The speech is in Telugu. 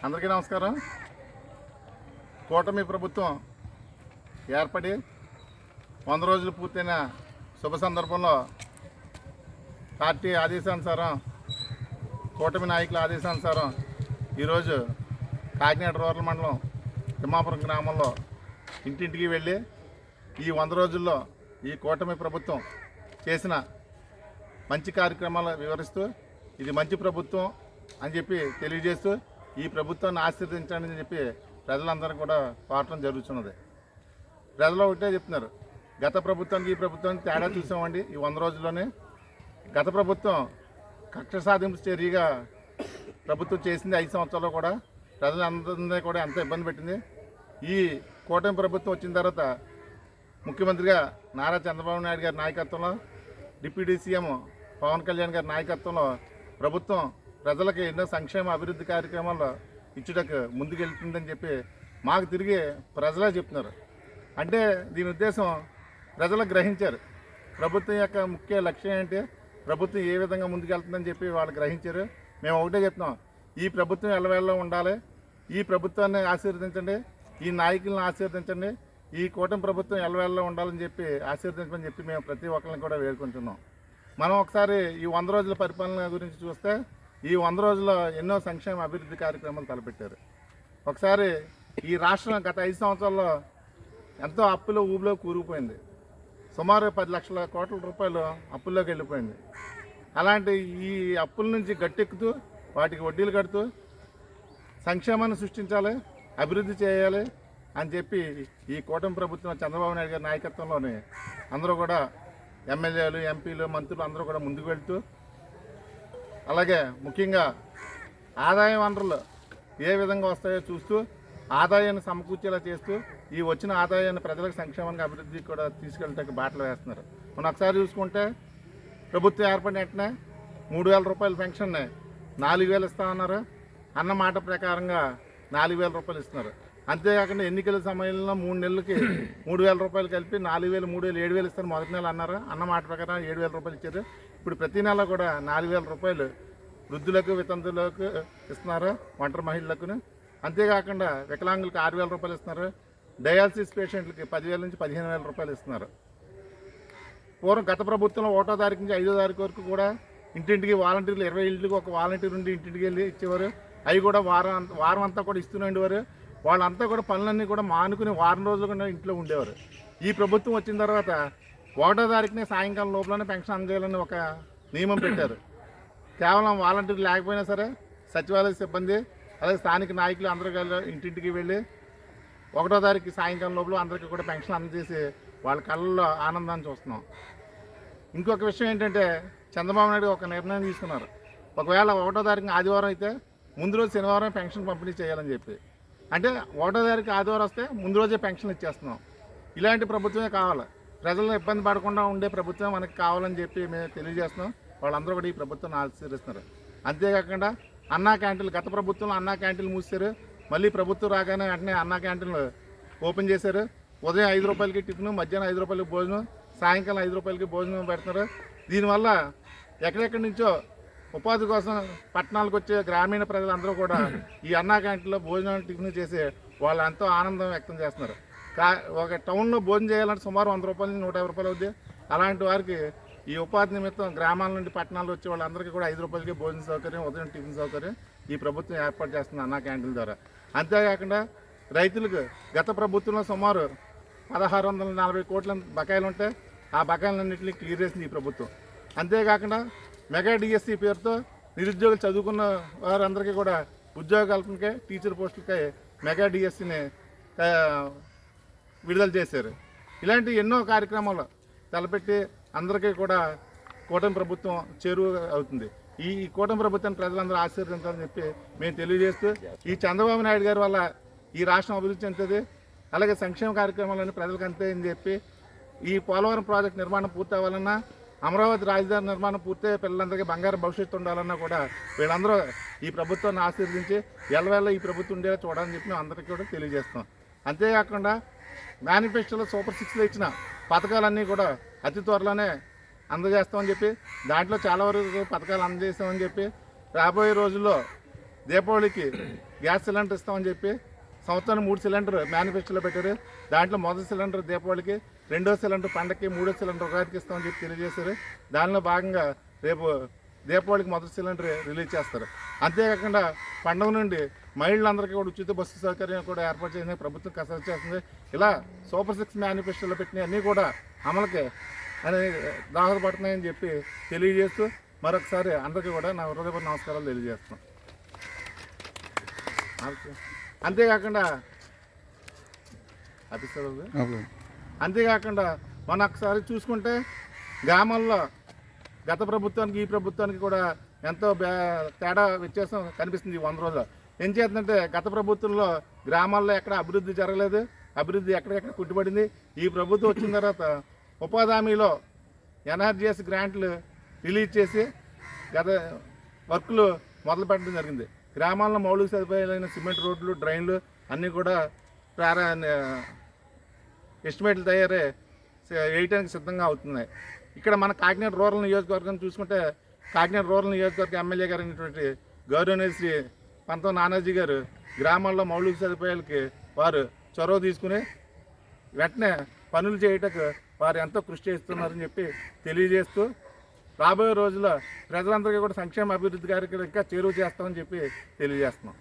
అందరికీ నమస్కారం. కూటమి ప్రభుత్వం ఏర్పడి 100 రోజులు పూర్తయిన శుభ సందర్భంలో పార్టీ ఆదేశానుసారం, కూటమి నాయకుల ఆదేశానుసారం ఈరోజు కాకినాడ రూరల్ మండలం తిమ్మాపురం గ్రామంలో ఇంటింటికి వెళ్ళి ఈ 100 రోజుల్లో ఈ కూటమి ప్రభుత్వం చేసిన మంచి కార్యక్రమాలు వివరిస్తూ ఇది మంచి ప్రభుత్వం అని చెప్పి తెలియజేస్తూ ఈ ప్రభుత్వాన్ని ఆశీర్వదించండి అని చెప్పి ప్రజలందరూ కూడా కోరటం జరుగుతున్నది. ప్రజలు ఒకటే చెప్తున్నారు, గత ప్రభుత్వానికి ఈ ప్రభుత్వానికి తేడా చూసామండి. ఈ 100 రోజుల్లోనే గత ప్రభుత్వం కక్ష సాధింపు చర్యగా ప్రభుత్వం చేసింది. 5 సంవత్సరాల్లో కూడా ప్రజలందరినీ కూడా ఎంత ఇబ్బంది పెట్టింది. ఈ కూటమి ప్రభుత్వం వచ్చిన తర్వాత ముఖ్యమంత్రిగా నారా చంద్రబాబు నాయుడు గారి నాయకత్వంలో, డిప్యూటీ సీఎం పవన్ కళ్యాణ్ గారి నాయకత్వంలో ప్రభుత్వం ప్రజలకి ఎన్నో సంక్షేమ అభివృద్ధి కార్యక్రమాల్లో ఇచ్చుటకు ముందుకెళ్తుందని చెప్పి మాకు తిరిగి ప్రజలే చెప్తున్నారు. అంటే దీని ఉద్దేశం ప్రజలు గ్రహించారు. ప్రభుత్వం యొక్క ముఖ్య లక్ష్యం ఏంటి, ప్రభుత్వం ఏ విధంగా ముందుకెళ్తుందని చెప్పి వాళ్ళు గ్రహించారు. మేము ఒకటే చెప్తున్నాం, ఈ ప్రభుత్వం ఎల్లవేళలో ఉండాలి, ఈ ప్రభుత్వాన్ని ఆశీర్వదించండి, ఈ నాయకులను ఆశీర్వదించండి, ఈ కూటమి ప్రభుత్వం ఎల్లవేళలో ఉండాలని చెప్పి ఆశీర్వదించమని చెప్పి మేము ప్రతి ఒక్కరిని కూడా వేడుకుంటున్నాం. మనం ఒకసారి ఈ 100 రోజుల పరిపాలన గురించి చూస్తే ఈ 100 రోజుల్లో ఎన్నో సంక్షేమ అభివృద్ధి కార్యక్రమాలు తలపెట్టారు. ఒకసారి ఈ రాష్ట్రం గత 5 సంవత్సరాల్లో ఎంతో అప్పులో ఊబిలో కూరుకుపోయింది. సుమారు 10 లక్షల కోట్ల రూపాయలు అప్పుల్లోకి వెళ్ళిపోయింది. అలాంటి ఈ అప్పుల నుంచి గట్టెక్కుతూ వాటికి వడ్డీలు కడుతూ సంక్షేమాన్ని సృష్టించాలి, అభివృద్ధి చేయాలి అని చెప్పి ఈ కూటమి ప్రభుత్వం చంద్రబాబు నాయుడు గారి నాయకత్వంలోనే అందరూ కూడా ఎమ్మెల్యేలు, ఎంపీలు, మంత్రులు అందరూ కూడా ముందుకు వెళ్తూ, అలాగే ముఖ్యంగా ఆదాయ వనరులు ఏ విధంగా వస్తాయో చూస్తూ ఆదాయాన్ని సమకూర్చేలా చేస్తూ ఈ వచ్చిన ఆదాయాన్ని ప్రజలకు సంక్షేమానికి అభివృద్ధికి కూడా తీసుకెళ్ళడానికి బాటలు వేస్తున్నారు. మనం ఒకసారి చూసుకుంటే ప్రభుత్వం ఏర్పడిన వెంటనే 3,000 రూపాయల పెన్షన్ని 4,000 ఇస్తామన్నారు. అన్న మాట ప్రకారంగా 4,000 రూపాయలు ఇస్తున్నారు. అంతేకాకుండా ఎన్నికల సమయంలో 3 నెలలకి 3,000 రూపాయలు కలిపి 4,000, 3,000, 7,000 ఇస్తారు. మొదటి నెల అన్నారు, అన్న మాట ప్రకారం 7,000 రూపాయలు ఇచ్చారు. ఇప్పుడు ప్రతి నెల కూడా 4,000 రూపాయలు వృద్ధులకు, వితంతులకు ఇస్తున్నారు, ఒంటరి మహిళలకు. అంతేకాకుండా వికలాంగులకు 6,000 రూపాయలు ఇస్తున్నారు. డయాలసిస్ పేషెంట్లకి 10,000 నుంచి 15,000 రూపాయలు ఇస్తున్నారు. పూర్వం గత ప్రభుత్వంలో 1వ తారీఖు నుంచి 5వ తారీఖు వరకు కూడా ఇంటింటికి వాలంటీర్లు 20 ఇంటికి ఒక వాలంటీర్ ఉండి ఇంటింటికి వెళ్ళి ఇచ్చేవారు. అవి కూడా వారం అంతా కూడా ఇస్తూనే ఉండేవారు. వాళ్ళంతా కూడా పనులన్నీ కూడా మానుకుని వారం రోజులు కూడా ఇంట్లో ఉండేవారు. ఈ ప్రభుత్వం వచ్చిన తర్వాత 1వ తారీఖునే సాయంకాలం లోపలనే పెన్షన్ అందజేయాలని ఒక నియమం పెట్టారు. కేవలం వాలంటీర్లు లేకపోయినా సరే సచివాలయ సిబ్బంది, అలాగే స్థానిక నాయకులు అందరూ ఇంటింటికి వెళ్ళి 1వ తారీఖు సాయంకాలం లోపల అందరికీ కూడా పెన్షన్ అందజేసి వాళ్ళ కళ్ళల్లో ఆనందాన్ని చూస్తున్నాం. ఇంకొక విషయం ఏంటంటే చంద్రబాబు నాయుడు ఒక నిర్ణయం తీసుకున్నారు. ఒకవేళ 1వ తారీఖున ఆదివారం అయితే ముందు రోజు శనివారం పెన్షన్ పంపిణీ చేయాలని చెప్పి. అంటే 1వ తారీఖు ఆదివారం వస్తే ముందు రోజే పెన్షన్ ఇచ్చేస్తున్నాం. ఇలాంటి ప్రభుత్వమే కావాలి, ప్రజలను ఇబ్బంది పడకుండా ఉండే ప్రభుత్వం మనకి కావాలని చెప్పి మేము తెలియజేస్తున్నాం. వాళ్ళందరూ కూడా ఈ ప్రభుత్వాన్ని ఆశీర్వదిస్తున్నారు. అంతేకాకుండా అన్నా క్యాంటీన్లు, గత ప్రభుత్వంలో అన్నా క్యాంటీన్లు మూసారు. మళ్ళీ ప్రభుత్వం రాగానే వెంటనే అన్నా క్యాంటీన్లు ఓపెన్ చేశారు. ఉదయం 5 రూపాయలకి టిఫిన్, మధ్యాహ్నం 5 రూపాయలకి భోజనం, సాయంకాలం 5 రూపాయలకి భోజనం పెడుతున్నారు. దీనివల్ల ఎక్కడెక్కడి నుంచో ఉపాధి కోసం పట్టణాలకు వచ్చే గ్రామీణ ప్రజలందరూ కూడా ఈ అన్నా క్యాంటీన్లో భోజనం, టిఫిన్ చేసి వాళ్ళు ఎంతో ఆనందం వ్యక్తం చేస్తున్నారు. ఒక టౌన్లో భోజనం చేయాలంటే సుమారు 100 రూపాయల నుంచి 150 రూపాయలు అవుద్ది. అలాంటి వారికి ఈ ఉపాధి నిమిత్తం గ్రామాల నుండి పట్టణాలు వచ్చే వాళ్ళందరికీ కూడా 5 రూపాయలకి భోజన సౌకర్యం, ఉదయం టిఫిన్ సౌకర్యం ఈ ప్రభుత్వం ఏర్పాటు చేస్తుంది అన్నా క్యాంటీన్ ద్వారా. అంతేకాకుండా రైతులకు గత ప్రభుత్వంలో సుమారు 1,640 కోట్ల బకాయిలు ఉంటే ఆ బకాయిలన్నింటినీ క్లియర్ చేసింది ఈ ప్రభుత్వం. అంతేకాకుండా మెగా డిఎస్సి పేరుతో నిరుద్యోగులు చదువుకున్న వారందరికీ కూడా ఉద్యోగ కల్పనకే, టీచర్ పోస్టులకై మెగా డిఎస్సిని విడుదల చేశారు. ఇలాంటి ఎన్నో కార్యక్రమాలు తలపెట్టి అందరికీ కూడా కూటమి ప్రభుత్వం చేరువ అవుతుంది. ఈ కూటమి ప్రభుత్వాన్ని ప్రజలందరూ ఆశీర్వదించాలని చెప్పి మేము తెలియజేస్తూ, ఈ చంద్రబాబు నాయుడు గారి వల్ల ఈ రాష్ట్రం అభివృద్ధి చెందుతుంది, అలాగే సంక్షేమ కార్యక్రమాలన్నీ ప్రజలకు అంతే అని చెప్పి, ఈ పోలవరం ప్రాజెక్టు నిర్మాణం పూర్తి అవ్వాలన్నా, అమరావతి రాజధాని నిర్మాణం పూర్తయ్యే పిల్లలందరికీ బంగారు భవిష్యత్తు ఉండాలన్నా కూడా వీళ్ళందరూ ఈ ప్రభుత్వాన్ని ఆశీర్వదించి ఎల్లవేళ ఈ ప్రభుత్వం ఉండేలా చూడాలని చెప్పి మేము అందరికీ కూడా తెలియజేస్తాం. అంతేకాకుండా మేనిఫెస్టోలో సూపర్ 6లో ఇచ్చిన పథకాలన్నీ కూడా అతి త్వరలోనే అందజేస్తామని చెప్పి, దాంట్లో చాలా వరకు పథకాలు అందజేస్తామని చెప్పి, రాబోయే రోజుల్లో దీపావళికి గ్యాస్ సిలిండర్ ఇస్తామని చెప్పి సంవత్సరానికి 3 సిలిండర్ మేనిఫెస్టోలో పెట్టారు. దాంట్లో మొదటి సిలిండర్ దీపావళికి, రెండో సిలిండర్ పండగకి, మూడో సిలిండర్ ఉగాదికి ఇస్తామని చెప్పి తెలియజేశారు. దానిలో భాగంగా రేపు దీపావళికి మొదటి సిలిండర్ రిలీజ్ చేస్తారు. అంతేకాకుండా పండుగ నుండి మహిళలందరికీ కూడా ఉచిత బస్సు సౌకర్యం కూడా ఏర్పాటు చేసింది ప్రభుత్వం కసరత్తు చేస్తుంది. ఇలా సూపర్ 6 మేనిఫెస్టోలో పెట్టినవి అన్నీ కూడా అమలుకి దోహదపడుతున్నాయని చెప్పి తెలియజేస్తూ మరొకసారి అందరికీ కూడా నా హృదయపూర్వక నమస్కారాలు తెలియజేస్తున్నాను. అంతేకాకుండా మనం ఒకసారి చూసుకుంటే గ్రామాల్లో గత ప్రభుత్వానికి ఈ ప్రభుత్వానికి కూడా ఎంతో తేడా వ్యత్యాసం కనిపిస్తుంది ఈ 100 రోజులు. ఏం చేస్తుందంటే గత ప్రభుత్వంలో గ్రామాల్లో ఎక్కడ అభివృద్ధి జరగలేదు, అభివృద్ధి ఎక్కడెక్కడ కుట్టుబడింది. ఈ ప్రభుత్వం వచ్చిన తర్వాత ఉపాధి హామీలో ఎన్ఆర్జీఎస్ గ్రాంట్లు రిలీజ్ చేసి గత వర్కులు మొదలు పెట్టడం జరిగింది. గ్రామాల్లో మౌలిక సదుపాయాలైన సిమెంట్ రోడ్లు, డ్రైన్లు అన్నీ కూడా ఎస్టిమేట్లు తయారై వేయడానికి సిద్ధంగా అవుతున్నాయి. ఇక్కడ మన కాకినాడ రూరల్ నియోజకవర్గం చూసుకుంటే కాకినాడ రూరల్ నియోజకవర్గ ఎమ్మెల్యే గారు అయినటువంటి గౌరవనీయ శ్రీ పంతం నానాజీ గారు గ్రామాల్లో మౌలిక సదుపాయాలకి వారు చొరవ తీసుకుని వెంటనే పనులు చేయటకు వారు ఎంతో కృషి చేస్తున్నారని చెప్పి తెలియజేస్తూ రాబోయే రోజుల్లో ప్రజలందరికీ కూడా సంక్షేమ అభివృద్ధి కార్యక్రమాలు ఇంకా చేరువ చేస్తామని చెప్పి తెలియజేస్తున్నాం.